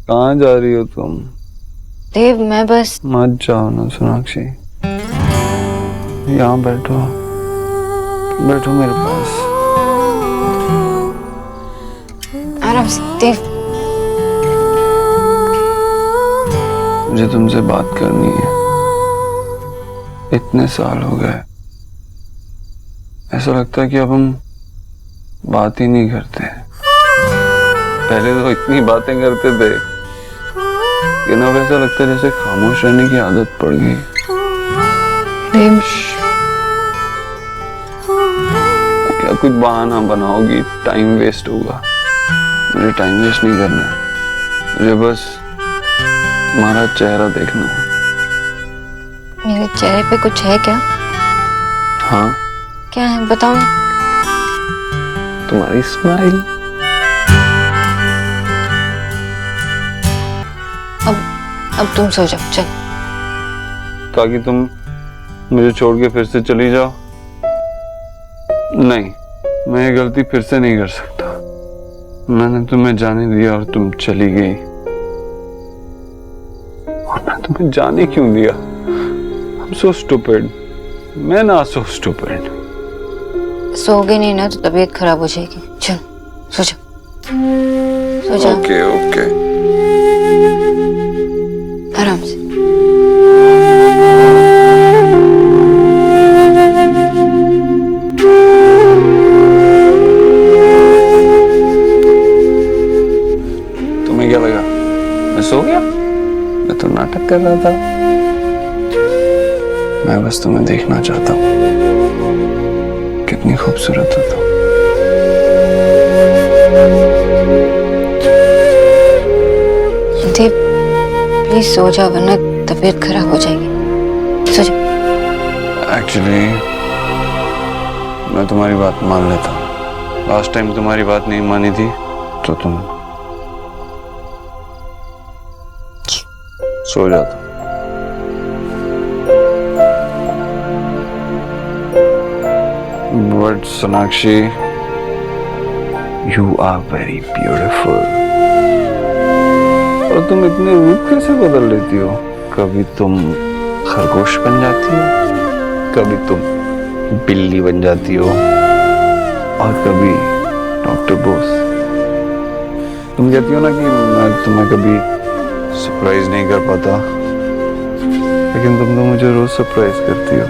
कहाँ जा रही हो तुम? देव मैं बस। मत जाओ ना सोनाक्षी, यहाँ बैठो, बैठो मेरे पास। आराम से देव। मुझे तुमसे बात करनी है। इतने साल हो गए, ऐसा लगता है कि अब हम बात ही नहीं करते। पहले तो इतनी बातें करते थे कि ना वैसा लगता है जैसे खामोश रहने की आदत पड़ गई। देव क्या कुछ बहाना बनाओगी? टाइम वेस्ट होगा। मुझे टाइम वेस्ट नहीं करना है, मुझे बस तुम्हारा चेहरा देखना है। मेरे चेहरे पे कुछ है क्या? हाँ, क्या है बताओ ना। तुम्हारी स्माइल। अब तुम सो जाओ, चल। ताकि तुम मुझे छोड़ के फिर से चली जाओ? नहीं, मैं ये गलती फिर से नहीं कर सकता। मैंने तुम्हें जाने दिया और तुम चली गई, और मैं तुम्हें जाने क्यों दिया? I'm so stupid. मैं ना so stupid. सोओगे नहीं ना तो तबीयत खराब हो जाएगी। चल सो जाओ, सो जाओ। Okay okay. आराम से। तुम्हें क्या लगा मैं सो गया? मैं तो नाटक कर रहा था। मैं बस तुम्हें देखना चाहता हूँ, कितनी खूबसूरत हो तुम। देव प्लीज सो जाओ वरना तबीयत खराब हो जाएगी। सो जाओ। एक्चुअली मैं तुम्हारी बात मान लेता हूँ। लास्ट टाइम तुम्हारी बात नहीं मानी थी तो तुम सो जाता। But Sonakshi, you are very beautiful. और तुम इतने रूप कैसे बदल लेती हो? कभी तुम खरगोश बन जाती हो, कभी तुम बिल्ली बन जाती हो, और कभी डॉक्टर बोस। तुम कहती हो ना कि मैं तुम्हें कभी सरप्राइज नहीं कर पाता, लेकिन तुम तो मुझे रोज सरप्राइज करती हो।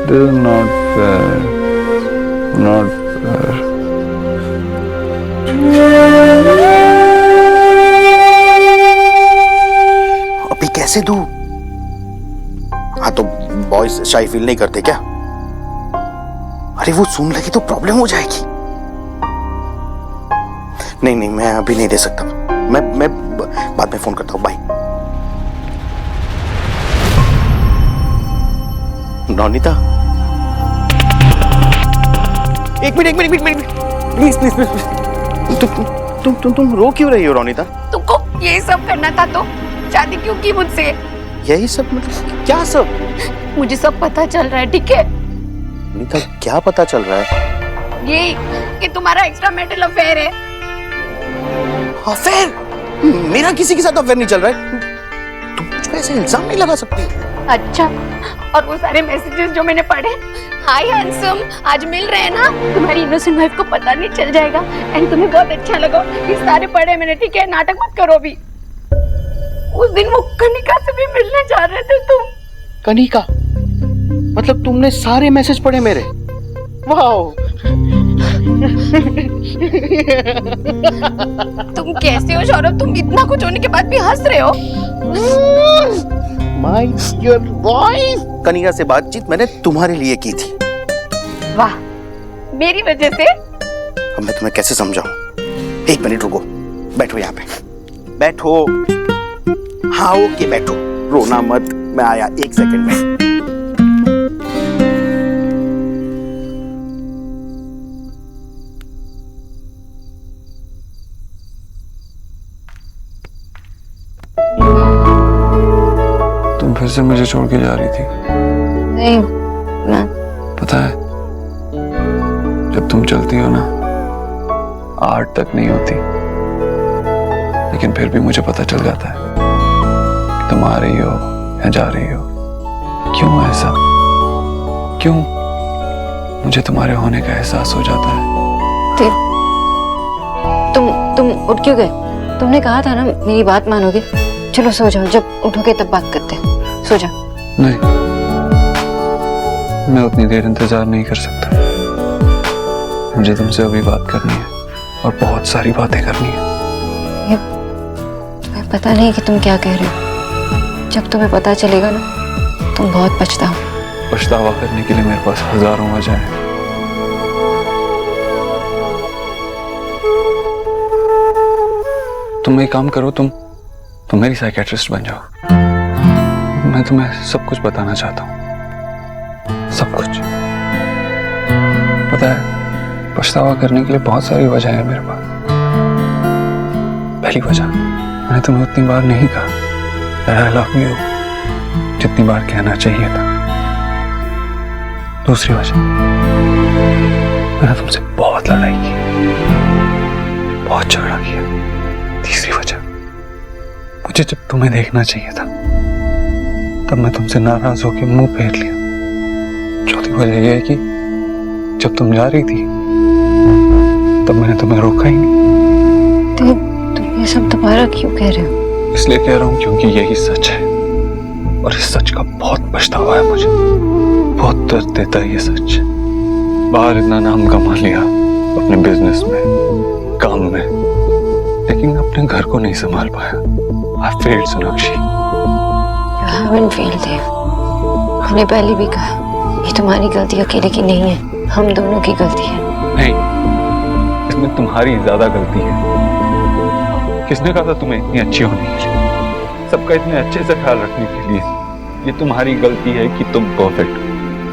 This is not fair, not fair. अभी कैसे दूं? हाँ तो बॉयज शाई फील नहीं करते क्या? अरे वो सुन लगी तो प्रॉब्लम हो जाएगी। नहीं नहीं, मैं अभी नहीं दे सकता। मैं बाद में फोन करता हूँ। बाय। नौनीता, एक मिनट प्लीज प्लीज प्लीज। तुम रो क्यों रही हो रोनिता? तुमको ये सब करना था तो शादी क्यों की मुझसे? यही सब मतलब क्या सब? मुझे सब पता चल रहा है, ठीक है? नीता क्या पता चल रहा है? ये कि तुम्हारा एक्स्ट्रा मैरिटल अफेयर है। अफेयर? मेरा किसी के साथ अफेयर नहीं चल रहा है। तुम मुझ पे ऐसे इल्जाम नहीं लगा सकती। अच्छा, और वो सारे मैसेजेस जो मैंने पढ़े, हाय हैंडसम, आज मिल रहे हैं ना, तुम्हारी इनोसेंट वाइफ को पता नहीं चल जाएगा एंड तुम्हें बहुत अच्छा लगा। ये सारे पढ़े मैंने, ठीक है? नाटक मत करो अभी। उस दिन वो कनिका से भी मिलने जा रहे थे तुम। कनिका? मतलब तुमने सारे मैसेज पढ़े मेरे? वाओ। तुम कैसे हो सौरभ? तुम इतना कुछ होने के बाद भी हंस रहे हो। माय डियर बॉय, कनिका से बातचीत मैंने तुम्हारे लिए की थी। वाह, मेरी वजह से? अब मैं तुम्हें कैसे समझाऊं? एक मिनट रुको, बैठो यहाँ पे, बैठो। हाँ ओके बैठो, रोना मत, मैं आया 1 सेकंड में। तुम फिर से मुझे छोड़ के जा रही थी? नहीं मैं पता है, जब तुम चलती हो ना, 8 तक नहीं होती, लेकिन फिर भी मुझे पता चल जाता है कि तुम आ रही हो या जा रही हो। क्यों ऐसा? क्यों मुझे तुम्हारे होने का एहसास हो जाता है? तुम उठ क्यों गए? तुमने कहा था ना मेरी बात मानोगे। चलो सो जाओ, जब उठोगे तब बात करते हैं। सो जाओ। नहीं, मैं उतनी देर इंतजार नहीं कर सकता। मुझे तुमसे अभी बात करनी है और बहुत सारी बातें करनी है। तुम्हें पता नहीं कि तुम क्या कह रहे हो। जब तुम्हें पता चलेगा ना तुम बहुत पछताओ। पछतावा करने के लिए मेरे पास हजारों वजह हैं। तुम एक काम करो, तुम मेरी साइकियाट्रिस्ट बन जाओ। मैं तुम्हें सब कुछ बताना चाहता हूँ, सब कुछ। पता है, पछतावा करने के लिए बहुत सारी वजह है मेरे पास। पहली वजह, मैंने तुम्हें उतनी बार नहीं कहा आई लव यू जितनी बार कहना चाहिए था। दूसरी वजह, मैंने तुमसे बहुत लड़ाई की, बहुत झगड़ा किया। तीसरी वजह, मुझे जब तुम्हें देखना चाहिए था तब मैं तुमसे नाराज होकर मुंह फेर लिया। चौथी वजह यह है कि जब तुम जा रही थी तब मैंने तुम्हें रोका ही नहीं। तो तुम ये सब दोबारा क्यों कह रहे हो? इसलिए कह रहा हूं क्योंकि यही सच है और इस सच का बहुत पछतावा है मुझे। बहुत दर्द देता है ये सच। बाहर इतना नाम कमा लिया अपने बिजनेस में, काम में, लेकिन अपने घर को नहीं संभाल पाया। I failed, Sonakshi. You haven't failed, देव। मैंने पहले भी कहा ये तुम्हारी गलती अकेले की नहीं है, हम दोनों की गलती है। नहीं, इसमें तुम्हारी ज्यादा गलती है। किसने कहा था तुम्हें इतनी अच्छी होने के लिए, सबका इतने अच्छे से ख्याल रखने के लिए? ये तुम्हारी गलती है कि तुम परफेक्ट हो।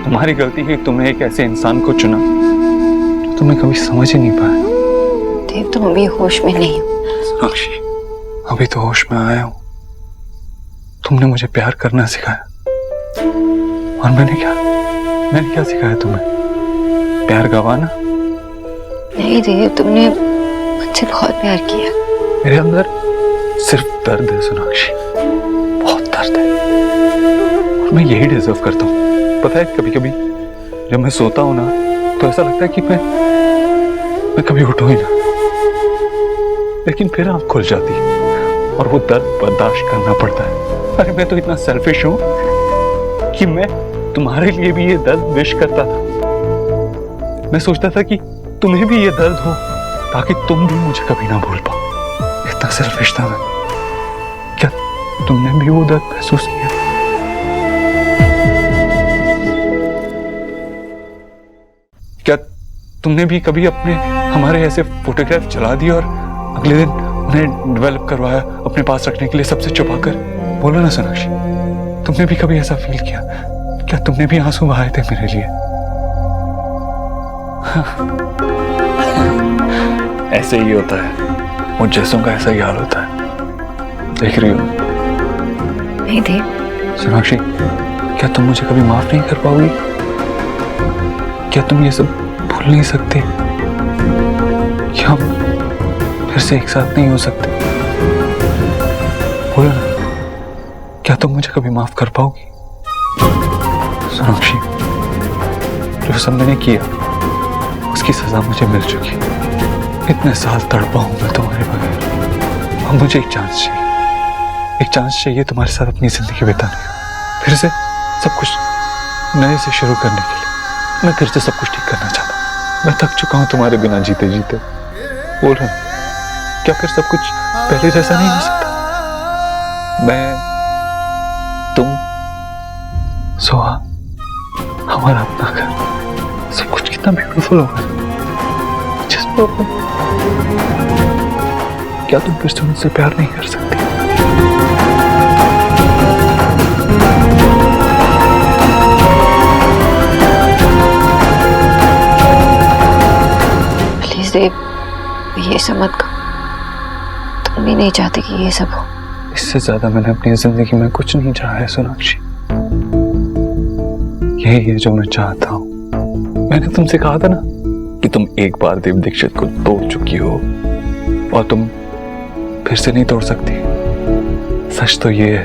तुम्हारी गलती है कि तुमने एक ऐसे इंसान को चुना जो तुम्हें कभी समझ ही नहीं पाया। देव, तुम अभी होश में नहीं हो। सोनाक्षी, अभी तो होश में आया हूं। तुमने मुझे प्यार करना सिखाया और मैंने क्या सिखाया तुम्हें? प्यार गवाना? नहीं देव, तुमने मुझसे बहुत प्यार किया। मेरे अंदर सिर्फ दर्द है सोनाक्षी, बहुत दर्द है और मैं यही डिजर्व करता हूँ। पता है, कभी कभी जब मैं सोता हूँ ना तो ऐसा लगता है कि मैं कभी उठूं ही ना, लेकिन फिर आंख खुल जाती है और वो दर्द बर्दाश्त करना पड़ता है। अरे मैं तो इतना सेल्फिश हूं कि मैं तुम्हारे लिए भी ये दर्द विश करता था। मैं सोचता था कि तुम्हें भी ये दर्द हो ताकि तुम भी मुझे कभी ना भूल पाओ। इतना सेल्फिश था मैं। क्या तुमने भी वो दर्द महसूस किया? क्या तुमने भी कभी हमारे ऐसे फोटोग्राफ चला दिए और अगले दिन उन्हें डेवलप करवाया अपने पास रखने के लिए सबसे छुपाकर? बोलो ना सोनाक्षी, तुमने भी कभी ऐसा फील किया? क्या तुमने भी आंसू बहाए थे मेरे लिए? ऐसे ही होता है, मुझ जैसों का ऐसा ही हाल होता है। देख रही हो? नहीं देव। सोनाक्षी, क्या तुम मुझे कभी माफ नहीं कर पाओगी? क्या तुम ये सब भूल नहीं सकते? क्या हम फिर से एक साथ नहीं हो सकते? बोलो ना, क्या तुम मुझे कभी माफ कर पाओगी? सोनाक्षी, जो सब मैंने किया उसकी सजा मुझे मिल चुकी। इतने साल तड़पा हूं मैं तुम्हारे बगैर। अब मुझे एक चांस चाहिए तुम्हारे साथ अपनी जिंदगी बिताने का। फिर से सब कुछ नए से शुरू करने के लिए मैं फिर से सब कुछ ठीक करना चाहता हूँ। मैं थक चुका हूँ तुम्हारे बिना जीते जीते। बोल रहा हूँ, क्या फिर सब कुछ पहले जैसा नहीं हो सकता? मैं, तुम, सोहा, हमारा अपना घर, सब कुछ कितना ब्यूटीफुल होगा। क्या तुम फिर से मुझसे प्यार नहीं कर सकती? प्लीज देव, ये सब मत करो। तुम भी नहीं चाहते कि ये सब हो। इससे ज्यादा मैंने अपनी जिंदगी में कुछ नहीं चाहा है सोनाक्षी। यही है जो मैं चाहता हूं। मैंने तुमसे कहा था ना कि तुम एक बार देव दीक्षित को तोड़ चुकी हो और तुम फिर से नहीं तोड़ सकती। सच तो ये है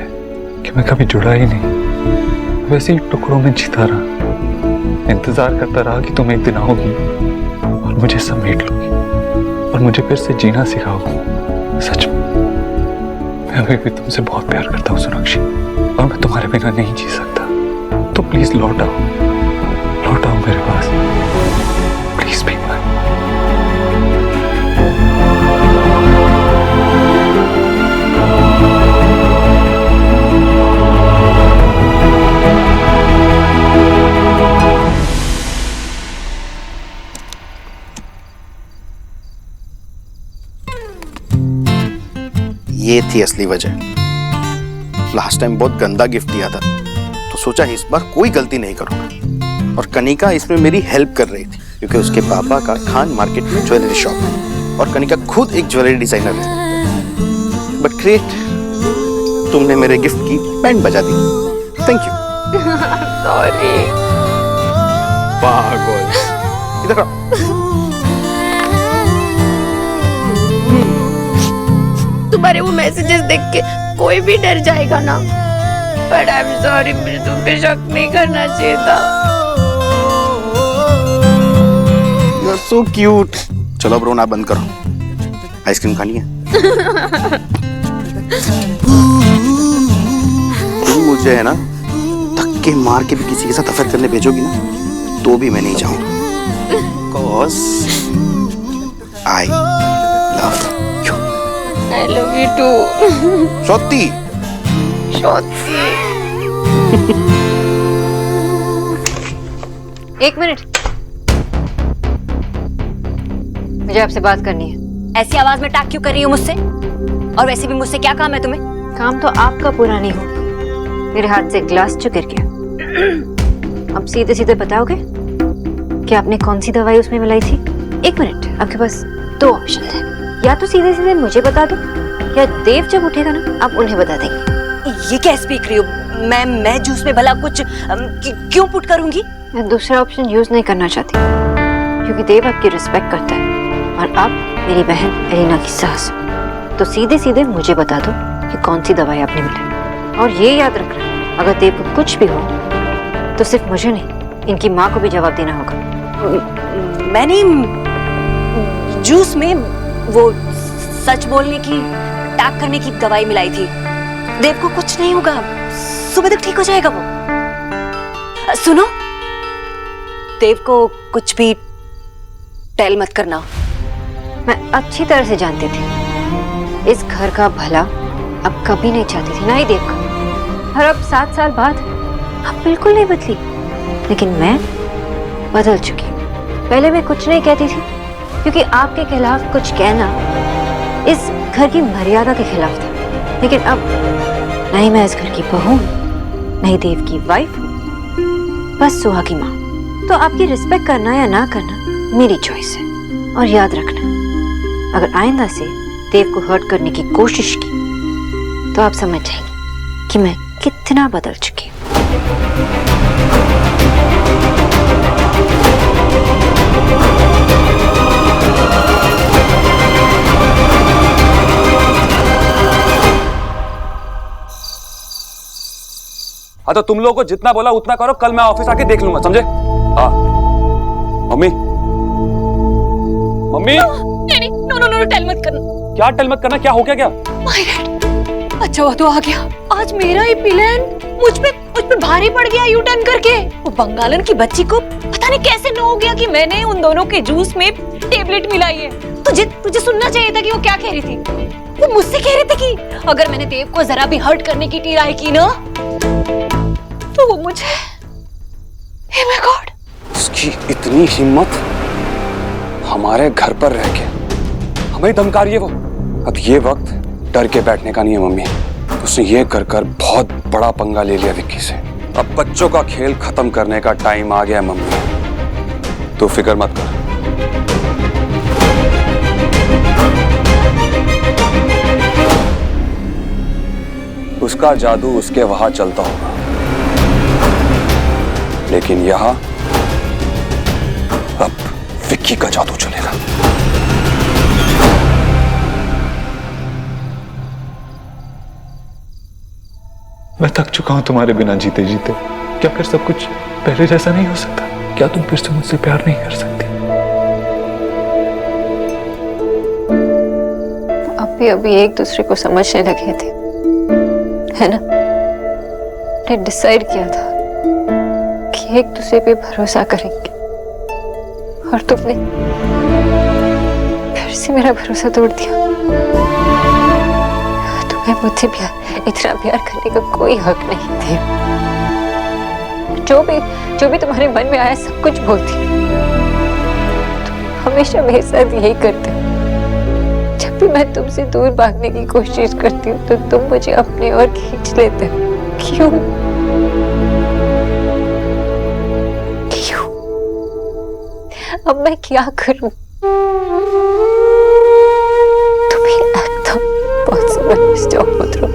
कि मैं कभी जुड़ा ही नहीं, वैसे ही टुकड़ों में जीता रहा। इंतजार करता रहा कि तुम एक दिन आओगी और मुझे समेट लोगी और मुझे फिर से जीना सिखाओगी। सच में मैं अभी भी तुमसे बहुत प्यार करता हूँ सोनाक्षी, और मैं तुम्हारे बिना नहीं जी सकता। तो प्लीज लौट आओ मेरे पास, प्लीज बी माय। ये थी असली वजह। लास्ट टाइम बहुत गंदा गिफ्ट दिया था, तो सोचा इस बार कोई गलती नहीं करूंगा। और कनिका इसमें मेरी हेल्प कर रही थी, क्योंकि उसके पापा का खान मार्केट में ज्वेलरी शॉप है और कनिका खुद एक ज्वेलरी डिजाइनर है। बट ग्रेट, तुमने मेरे गिफ्ट की बैंड बजा दी। Thank you. सॉरी। पागल, इधर आओ। तुम्हारे वो मैसेजेस देख के कोई भी डर जाएगा ना। बट आई एम सॉरी, मुझे तुम पे शक नहीं करना चाहिए था। You are so cute. चलो अब रोना बंद करो, आइसक्रीम खानी है। तुम मुझे है ना धक्के मार के भी किसी के साथ अफेयर करने भेजोगी ना, तो भी मैं नहीं जाऊंगा। Cause I love you. I love you too. सौती। एक मिनट, मुझे आपसे बात करनी है। ऐसी आवाज में टैग क्यों कर रही हो मुझसे? और वैसे भी मुझसे क्या काम है तुम्हें? काम तो आपका पूरा नहीं हो। मेरे हाथ से ग्लास जो गिर गया। अब सीधे सीधे बताओगे कि आपने कौन सी दवाई उसमें मिलाई थी? एक मिनट, आपके पास दो ऑप्शन है। या तो सीधे सीधे मुझे बता दो, या देव जब उठेगा ना आप उन्हें बता देंगे। ये क्या स्पीक रही हो? मैं जूस में भला कुछ क्यों पुट करूंगी? मैं दूसरा ऑप्शन यूज नहीं करना चाहती, क्योंकि देव आपकी रिस्पेक्ट करता है और आप मेरी बहन एलिना की सास हो। तो सीधे सीधे मुझे बता दो कि कौन सी दवाई आपने मिलाई। और ये याद रखना, अगर देव को कुछ भी हो तो सिर्फ मुझे नहीं, इनकी माँ को भी जवाब देना होगा। मैंने जूस में वो सच बोलने की, टैग करने की दवाई मिलाई थी। देव को कुछ नहीं होगा, सुबह तक ठीक हो जाएगा वो। सुनो, देव को कुछ भी टेल मत करना। मैं अच्छी तरह से जानती थी इस घर का भला अब कभी नहीं चाहती थी, ना ही देव का। और अब 7 साल बाद आप बिल्कुल नहीं बदली, लेकिन मैं बदल चुकी। पहले मैं कुछ नहीं कहती थी, क्योंकि आपके खिलाफ कुछ कहना इस घर की मर्यादा के खिलाफ था। लेकिन अब नहीं मैं इस घर की बहू, नहीं देव की वाइफ हूँ, बस सुहा की माँ। तो आपकी रिस्पेक्ट करना या ना करना मेरी चॉइस है। और याद रखना, अगर आइंदा से देव को हर्ट करने की कोशिश की तो आप समझ जाएंगे कि मैं कितना बदल चुकी हूँ। हाँ तो तुम लोगों को जितना बोला उतना करो, कल मैं ऑफिस आके देख लूंगा, समझे? हाँ मम्मी, मम्मी। नहीं, नो, टेल मत करना। क्या टेल मत करना? क्या हो गया? क्या माय गॉड, अच्छा हुआ तो आ गया। आज मेरा ही प्लान मुझ पे भारी पड़ गया यू टर्न करके। वो बंगालन की बच्ची को पता नहीं कैसे नो हो गया कि मैंने उन दोनों के जूस में टेबलेट मिलाई है। तुझे सुनना चाहिए था कि वो क्या कह रही थी। वो मुझसे कह रही थी कि अगर मैंने देव को जरा भी हर्ट करने की ट्राई की ना तो वो मुझे, हे माय गॉड, उसकी इतनी हिम्मत, हमारे घर पर रह के हमें धमका रही है वो। अब ये वक्त डर के बैठने का नहीं है मम्मी। उसने ये कर बहुत बड़ा पंगा ले लिया विक्की से। अब बच्चों का खेल खत्म करने का टाइम आ गया मम्मी, तो फिक्र मत कर। उसका जादू उसके वहां चलता होगा, लेकिन यहां अब विक्की का जादू चलेगा। मैं थक चुका हूं तुम्हारे बिना जीते जीते। क्या फिर सब कुछ पहले जैसा नहीं हो सकता? क्या तुम फिर से मुझसे प्यार नहीं कर सकती? अभी अभी एक दूसरे को समझने लगे थे, है ना? ने डिसाइड किया था कि एक दूसरे पे भरोसा करेंगे, और तुमने फिर से मेरा भरोसा तोड़ दिया। तुम्हें मुझसे इतना प्यार करने का कोई हक नहीं थे। जो भी तुम्हारे मन में आया सब कुछ बोलती। तुम हमेशा मेरे साथ यही करते हो। जब भी मैं तुमसे दूर भागने की कोशिश करती हूँ तो तुम मुझे अपने ओर खींच लेते हो। क्यों? क्यों? अब मैं क्या करूं? तुम्हें एकदम पॉसिबल स्टॉप उतरो।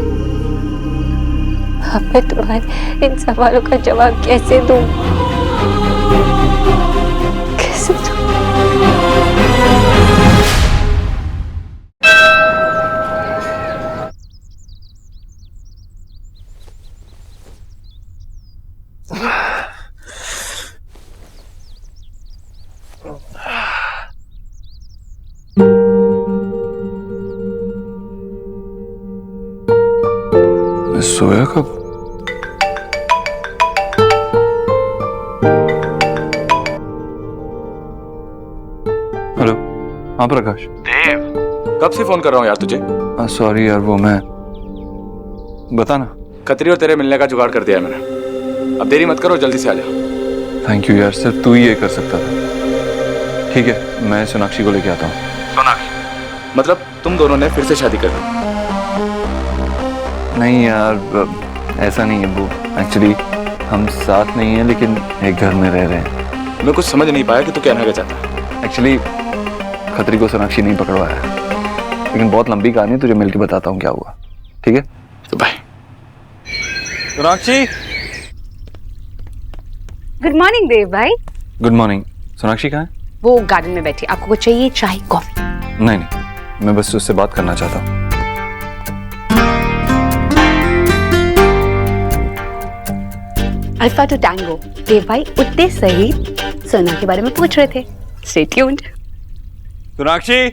अब मैं तुम्हारे इन सवालों का जवाब कैसे दूं? कैसे दूं? मैं सोया कब? हेलो, हाँ प्रकाश। देव, कब से फोन कर रहा हूँ यार तुझे। सॉरी यार, वो मैं बता ना। खतरी और तेरे मिलने का जुगाड़ कर दिया है मैंने। अब देरी मत करो, जल्दी से आ जाओ। थैंक यू यार, सिर्फ तू ही ये कर सकता था। ठीक है, मैं सोनाक्षी को लेके आता हूँ। सोनाक्षी मतलब तुम दोनों ने फिर से शादी कर ली? नहीं यार, ऐसा नहीं है वो। एक्चुअली हम साथ नहीं हैं लेकिन एक घर में रह रहे हैं। मैं कुछ समझ नहीं पाया कि तू कहना क्या चाहता है। एक्चुअली खतरी को सोनाक्षी नहीं पकड़वाया, लेकिन बहुत लंबी कहानी है, तुझे मिलके बताता हूँ क्या हुआ। ठीक है, तो बाय। सोनाक्षी। गुड मॉर्निंग देव भाई। Good morning. सोनाक्षी कहाँ है? वो गार्डन में बैठी। आपको कुछ चाहिए? चाय, कॉफी? नहीं नहीं, मैं बस उससे बात करना चाहता हूँ। Alpha two tango. देव भाई उतने सही सोना के बारे में पूछ रहे थे। Stay tuned. सोनाक्षी,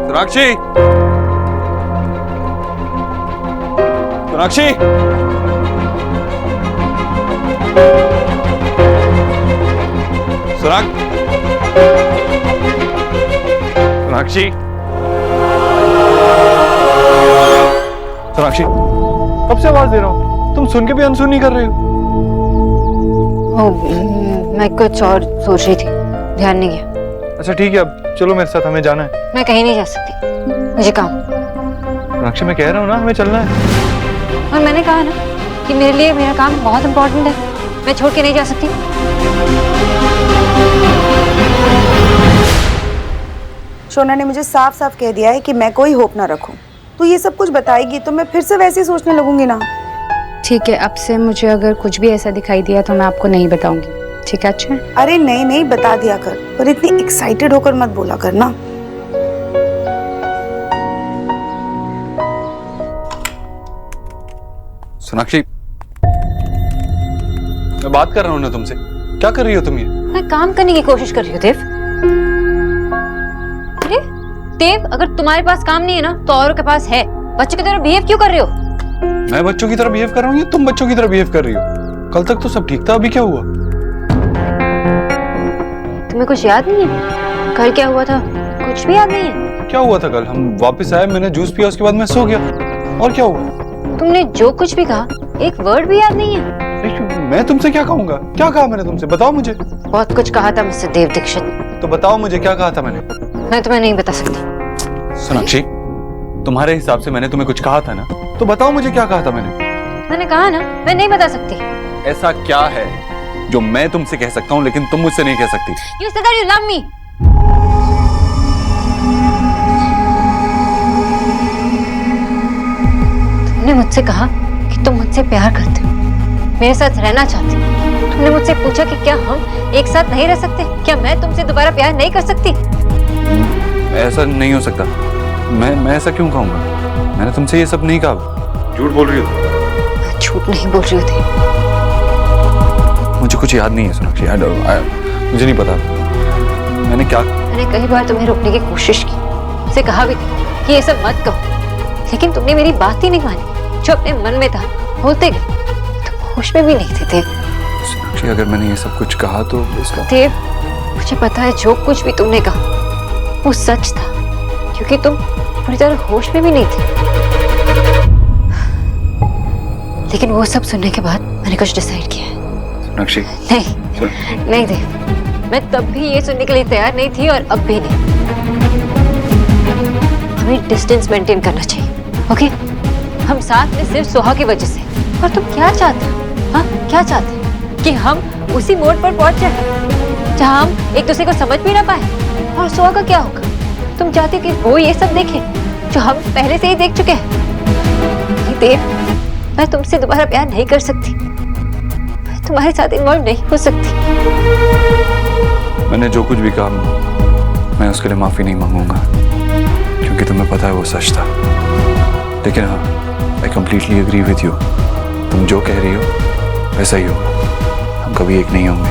सोनाक्षी, सोनाक्षी, सोनाक्षी, सोनाक्षी, कब से आवाज दे रहा हूँ, तुम सुन के भी अनसुन नहीं कर रहे हो। मैं कुछ और सोच रही थी, ध्यान नहीं गया। अच्छा ठीक है, अब चलो मेरे साथ, हमें जाना है। मैं कहीं नहीं जा सकती, मुझे काम। सोनाक्षी, मैं कह रहा हूँ ना, हमें चलना है। और मैंने कहा ना कि मेरे लिए मेरा काम बहुत इम्पोर्टेंट है, मैं छोड़ के नहीं जा सकती। शोना ने मुझे साफ साफ कह दिया है कि मैं कोई होप ना रखूं। तो ये सब कुछ बताएगी तो मैं फिर से वैसे ही सोचने लगूंगी ना। ठीक है, अब से मुझे अगर कुछ भी ऐसा दिखाई दिया तो मैं आपको नहीं बताऊंगी। ठीक है? अच्छा। अरे नहीं नहीं, बता दिया कर, पर इतनी एक्साइटेड होकर मत बोला कर ना। सोनाक्षी, मैं बात कर रहा हूँ ना तुमसे, क्या कर रही हो तुम ये? मैं काम करने की कोशिश कर रही हूँ देव। अरे देव, अगर तुम्हारे पास काम नहीं है ना तो औरों के पास है। बच्चों की तरह बिहेव क्यों कर रहे हो? मैं बच्चों की तरह बिहेव कर रहा हूँ या तुम बच्चों की तरह बिहेव कर रही हो? कल तक तो सब ठीक था, अभी क्या हुआ? तुम्हें कुछ याद नहीं है? कल क्या हुआ था? कुछ भी याद नहीं है? क्या हुआ था कल? हम वापस आए, मैंने जूस पिया, उसके बाद मैं सो गया। और क्या हुआ? तुमने जो कुछ भी कहा एक वर्ड भी याद नहीं है। मैं तुमसे क्या कहूंगा? क्या कहा मैंने तुमसे? बताओ मुझे। बहुत कुछ कहा था मुझसे देव दीक्षित। तो बताओ मुझे, क्या कहा था मैंने? मैं तुम्हें नहीं बता सकती। सोनाक्षी, तुम्हारे हिसाब से मैंने तुम्हें कुछ कहा था ना, तो बताओ मुझे क्या कहा था मैंने? मैंने कहा ना, मैं नहीं बता सकती। ऐसा क्या है जो मैं तुमसे कह सकता हूँ लेकिन तुम मुझसे नहीं कह सकती? You said that you love me. तुमने मुझसे कहा कि तुम मुझसे प्यार करते हो, मेरे साथ रहना चाहते हो। तुमने मुझसे पूछा कि क्या हम एक साथ नहीं रह सकते? क्या मैं तुमसे दोबारा प्यार नहीं कर सकती? ऐसा नहीं हो सकता। मैं ऐसा क्यों कहूँगा? मैंने तुमसे ये सब नहीं कहा। झूठ बोल रही हो? मैं झूठ नहीं बोल रही होती। मुझे कुछ याद नहीं है सोनाक्षी। मुझे नहीं पता मैंने क्या। मैंने कई बार तुम्हें रोकने की कोशिश की, उसे कहा भी था कि ये सब मत कहो, लेकिन तुमने मेरी बात ही नहीं मानी। जो अपने मन में था बोलते गए, तुम होश में भी नहीं थे देव। सोनाक्षी, अगर मैंने ये सब कुछ कहा तो इसका देव, मुझे पता है जो कुछ भी तुमने कहा वो सच था, क्योंकि तुम पूरी तरह होश में भी नहीं थे। लेकिन वो सब सुनने के बाद मैंने कुछ डिसाइड किया है। सोनाक्षी, नहीं देव, मैं तब भी ये सुनने के लिए तैयार नहीं थी और अब भी नहीं। हमें डिस्टेंस मेंटेन करना चाहिए, ओके? हम साथ में सिर्फ सोहा की वजह से। और तुम क्या चाहते हो? हाँ, क्या चाहते हो? कि हम उसी मोड़ पर पहुंच जाए जहां हम एक दूसरे को समझ भी ना पाए? और सोहा का क्या होगा? तुम चाहते कि वो ये सब देखे जो हम पहले से ही देख चुके हैं? नहीं देव, मैं तुमसे दोबारा प्यार नहीं कर सकती, मैं तुम्हारे साथ इन्वॉल्व नहीं हो सकती। मैंने जो कुछ भी कहा मैं उसके लिए माफी नहीं मांगूंगा, क्योंकि तुम्हें पता है वो सच था। लेकिन हाँ, I completely agree with you. तुम जो कह रही हो वैसा ही होगा। हम कभी एक नहीं होंगे।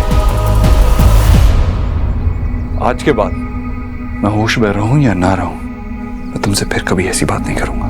आज के बाद मैं होश में रहूं या ना रहूं, मैं तुमसे फिर कभी ऐसी बात नहीं करूंगा।